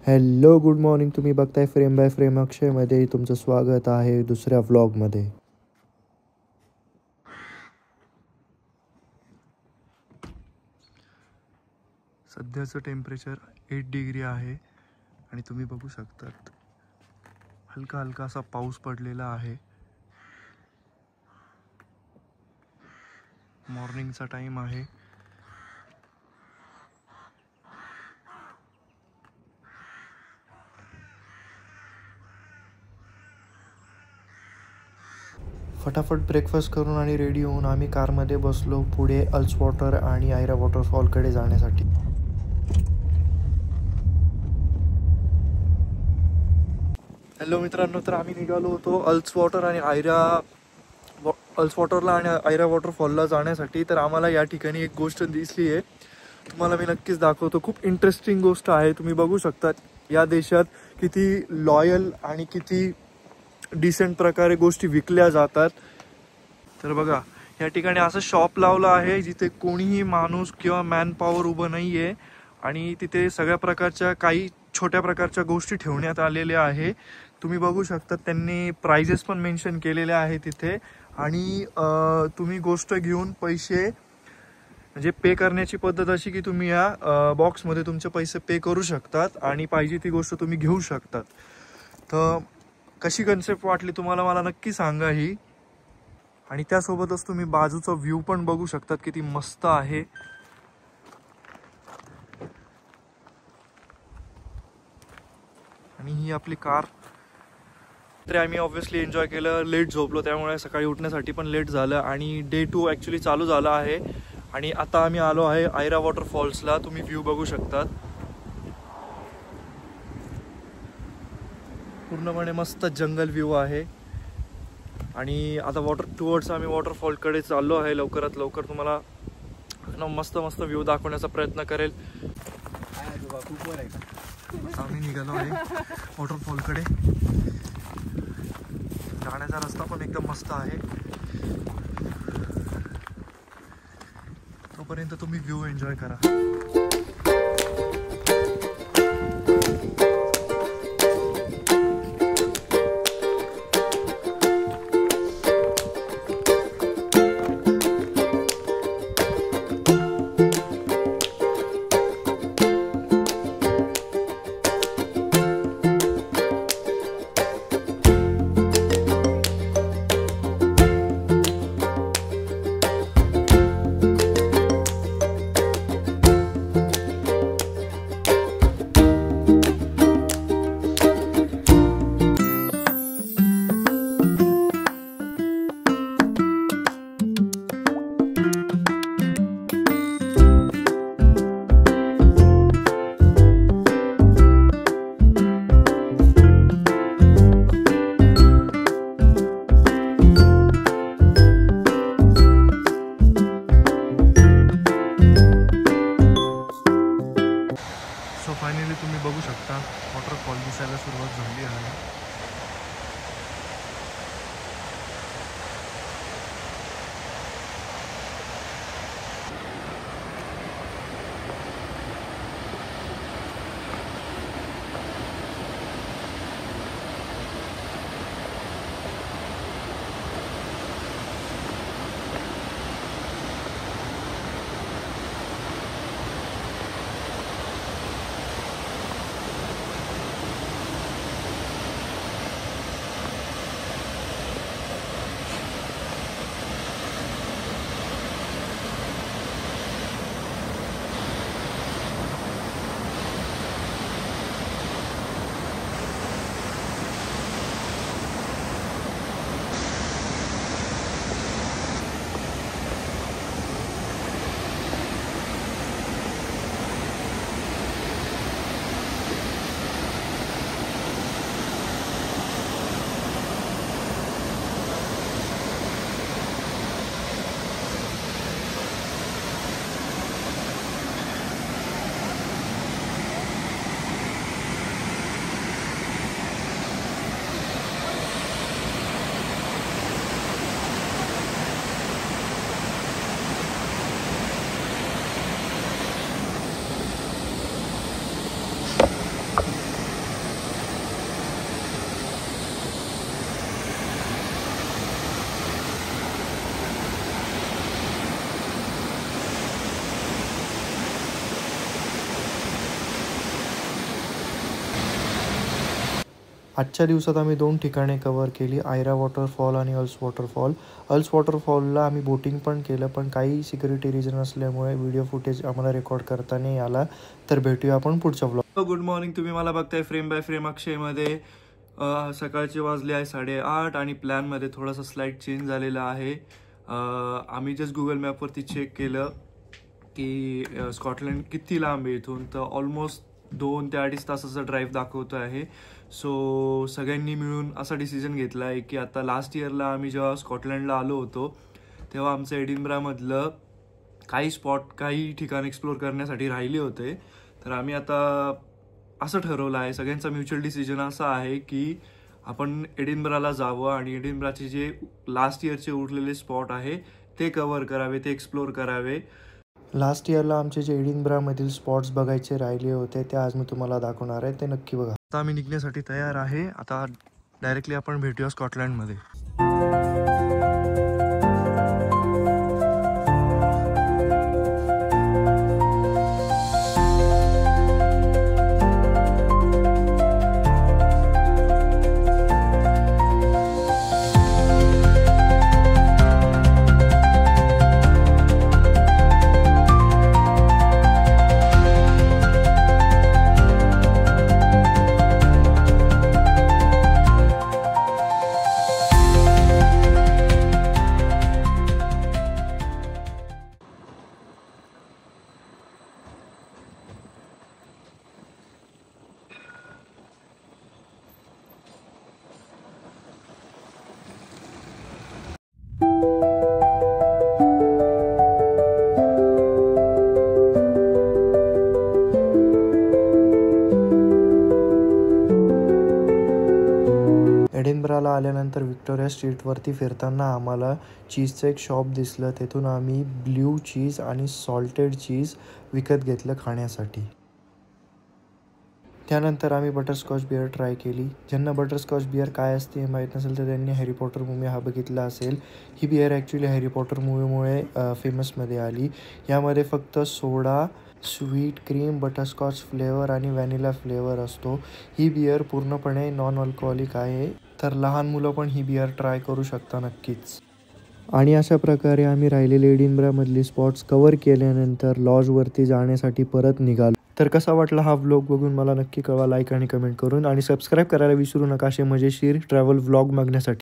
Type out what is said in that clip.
Hello good morning. तुम्ही बघताय frame by frame अक्षयमध्ये. तुमचं स्वागत आहे दुसऱ्या व्लॉगमध्ये. सध्याचं टेम्परेचर 8 डिग्री आहे आणि तुम्ही बघू शकतात हलका हलका असा पाऊस पडलेला आहे. मॉर्निंगचा टाइम आहे. फटाफट ब्रेकफास्ट करून आणि रेडी होऊन आम्ही कारमध्ये बसलो पुढे अल्स वॉटर आणि आयरा वॉटरफॉलकडे जाण्यासाठी. हॅलो मित्रांनो, तर आम्ही निघालो होतो अल्स वॉटर आणि अल्स वॉटरला आणि आयरा वॉटरफॉलला जाण्यासाठी. तर आम्हाला या ठिकाणी एक गोष्ट दिसली आहे, तुम्हाला मी नक्कीच दाखवतो. खूप इंटरेस्टिंग गोष्ट आहे. तुम्ही बघू शकता या देशात किती लॉयल आणि किती डिसेंट प्रकारे गोष्टी विकल्या जातात. तर बघा, या ठिकाणी असं शॉप लावलं आहे जिथे कोणीही माणूस किंवा मॅन पॉवर उभं नाही आहे आणि तिथे सगळ्या प्रकारच्या काही छोट्या प्रकारच्या गोष्टी ठेवण्यात आलेल्या आहे. तुम्ही बघू शकता त्यांनी प्राइजेस पण मेन्शन केलेले आहे तिथे. आणि तुम्ही गोष्ट घेऊन पैसे म्हणजे पे करण्याची पद्धत अशी की तुम्ही या बॉक्समध्ये तुमचे पैसे पे करू शकतात आणि पाहिजे ती गोष्ट तुम्ही घेऊ शकतात. तर कशी कन्सेप्ट वाटली तुम्हाला मला नक्की सांगा ही. आणि त्यासोबतच तुम्ही बाजूचा व्ह्यू पण बघू शकतात किती मस्त आहे. आणि ही आपली कार. तर आम्ही ऑब्व्हियसली एन्जॉय केलं. लेट झोपलो त्यामुळे सकाळी उठण्यासाठी पण लेट झालं. आणि डे 2 ॲक्च्युली चालू झाला आहे. आणि आता आम्ही आलो आहे आयरा वॉटरफॉल्सला. तुम्ही व्ह्यू बघू शकतात. पूर्णपणे मस्त जंगल व्ह्यू आहे. आणि आता आम्ही वॉटरफॉलकडे चाललो आहे. लवकरात लवकर तुम्हाला मस्त मस्त व्ह्यू दाखवण्याचा प्रयत्न करेल. आम्ही निघालो आहे वॉटरफॉलकडे. जाण्याचा रस्ता पण एकदम मस्त आहे. तोपर्यंत तुम्ही व्ह्यू एन्जॉय करा. फायनली तुम्ही बघू शकता वॉटरफॉल दिसायला सुरुवात झाली आहे. आजच्या दिवसात आम्ही 2 ठिकाणे कव्हर केली, आयरा वॉटरफॉल आणि अल्स वॉटरफॉल. अल्स वॉटरफॉलला आम्ही बोटिंग पण केलं, पण काही सिक्युरिटी रिझन असल्यामुळे व्हिडिओ फुटेज आम्हाला रेकॉर्ड करता नाही आला. तर भेटूया आपण पुढच्या व्लॉग. Good morning. तुम्ही मला बघताय फ्रेम बाय फ्रेम अक्षयमध्ये. सकाळचे वाजले आहे 8:30 आणि प्लॅनमध्ये थोडासा स्लाइड चेंज झालेला आहे. आम्ही जस्ट गुगल मॅपवरती चेक केलं की स्कॉटलंड किती लांब आहे इथून, तर ऑलमोस्ट 2 ते 2.5 तासाचा ड्राईव्ह दाखवतो आहे. सो सगळ्यांनी मिळून असा डिसिजन घेतला आहे की आता लास्ट इयरला आम्ही जेव्हा स्कॉटलंडला आलो होतो तेव्हा आमचं एडिनब्रामधलं काही ठिकाण एक्सप्लोर करण्यासाठी राहिले होते. तर आम्ही आता असं ठरवलं आहे, सगळ्यांचा म्युच्युअल डिसिजन असा आहे की आपण एडिनब्राला जावं आणि एडिनब्राचे जे लास्ट इयरचे उरलेले स्पॉट आहे ते कव्हर करावे, ते एक्सप्लोर करावे. लास्ट इयरला आमचे जे एडिनब्रामधील स्पॉट्स बघायचे राहिले होते ते आज मी तुम्हाला दाखवणार आहे, ते नक्की बघा. आता आम्ही निघण्यासाठी तयार आहे. आता डायरेक्टली आपण भेटूया स्कॉटलंडमध्ये. एडिनब्राला आल्यानंतर व्हिक्टोरिया स्ट्रीटवरती फिरताना आम्हाला चीजचं एक शॉप दिसलं. तेथून आम्ही ब्ल्यू चीज आणि सॉल्टेड चीज विकत घेतलं खाण्यासाठी. त्यानंतर आम्ही बटरस्कॉच बिअर ट्राय केली. ज्यांना बटरस्कॉच बिअर काय असते हे माहीत नसेल तर त्यांनी हॅरी पॉटर मूवी हा बघितला असेल. ही बिअर ॲक्च्युली हॅरी पॉटर मूवीमुळे फेमसमध्ये आली. यामध्ये फक्त सोडा, स्वीट क्रीम, बटरस्कॉच फ्लेवर आणि व्हॅनिला फ्लेवर असतो. ही बिअर पूर्णपणे नॉन अल्कोहोलिक आहे, तर लहान मुलं पण ही बिअर ट्राय करू शकता नक्कीच. आणि अशा प्रकारे आम्ही राहिलेले एडिनब्रामधली स्पॉट्स कव्हर केल्यानंतर लॉजवरती जाण्यासाठी परत निघालो. तर कसा वाटला हा व्लॉग बघून मला नक्की कळवा लाईक आणि कमेंट करून, आणि सबस्क्राईब करायला विसरू नका असे मजेशीर ट्रॅव्हल व्लॉग बघण्यासाठी.